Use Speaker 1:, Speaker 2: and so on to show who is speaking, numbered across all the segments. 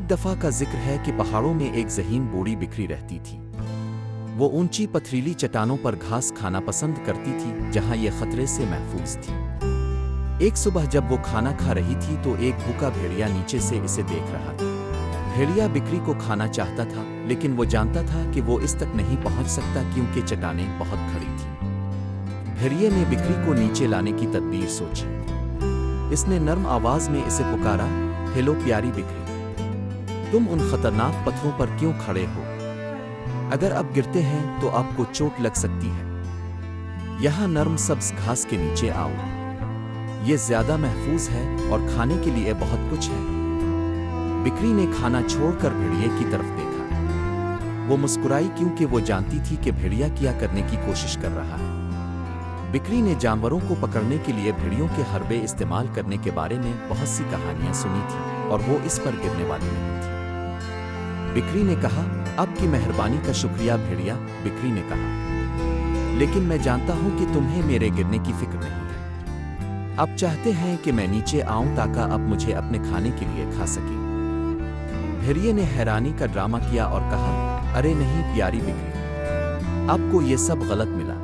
Speaker 1: एक दफा का जिक्र है कि पहाड़ों में एक ज़हीन बूढ़ी बिखरी रहती थी। वो ऊंची पथरीली चट्टानों पर घास खाना पसंद करती थी जहां ये खतरे से महफूज थी। एक सुबह जब वो खाना खा रही थी तो एक भूखा भेड़िया नीचे से इसे देख रहा था। भेड़िया बिक्री को खाना चाहता था, लेकिन वो जानता था कि वो इस तक नहीं पहुंच सकता क्योंकि चट्टानें बहुत खड़ी थी। भेड़िए ने बिक्री को नीचे लाने की तदबीर सोची। इसने नर्म आवाज में इसे पुकारा, हेलो प्यारी बिक्री, तुम उन खतरनाक पत्थरों पर क्यों खड़े हो? अगर अब गिरते हैं तो आपको चोट लग सकती है। यहाँ नर्म सब्ज घास के नीचे आओ, ये ज्यादा महफूज है और खाने के लिए बहुत कुछ है। बिक्री ने खाना छोड़कर भेड़िए की तरफ देखा। वो मुस्कुराई क्योंकि वो जानती थी कि भेड़िया क्या करने की कोशिश कर रहा है। बिक्री ने जानवरों को पकड़ने के लिए भेड़ियों के हरबे इस्तेमाल करने के बारे में बहुत सी कहानियां सुनी थी और वो इस पर गिरने वाली नहीं थी। बिक्री ने कहा, आपकी मेहरबानी का शुक्रिया भेड़िया, बिक्री ने कहा, लेकिन मैं जानता हूं कि तुम्हें मेरे गिरने की फिक्र नहीं है। आप चाहते हैं कि मैं नीचे आऊं ताकि आप मुझे अपने खाने के लिए खा सकें। भेड़िए ने हैरानी का ड्रामा किया और कहा, अरे नहीं प्यारी बिक्री, आपको ये सब गलत मिला।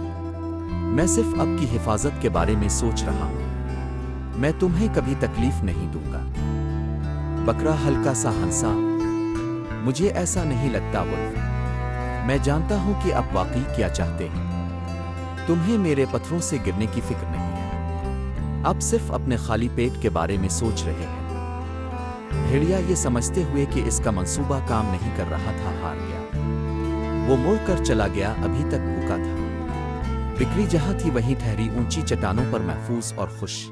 Speaker 1: मैं सिर्फ आपकी हिफाजत के बारे में सोच रहा हूं। मैं तुम्हें कभी तकलीफ नहीं दूंगा। बकरा हल्का सा हंसा, मुझे ऐसा नहीं लगता वुल्फ। मैं जानता हूं कि आप वाकई क्या चाहते हैं। तुम्हें मेरे पत्थरों से गिरने की फिक्र नहीं है। आप सिर्फ अपने खाली पेट के बारे में सोच रहे हैं। भेड़िया ये समझते हुए कि इसका मंसूबा काम नहीं कर रहा था, हार गया। वो मुड़ कर चला गया, अभी तक भूखा था। बिक्री जहां थी वहीं ठहरी ऊंची चट्टानों पर महफूज और खुश।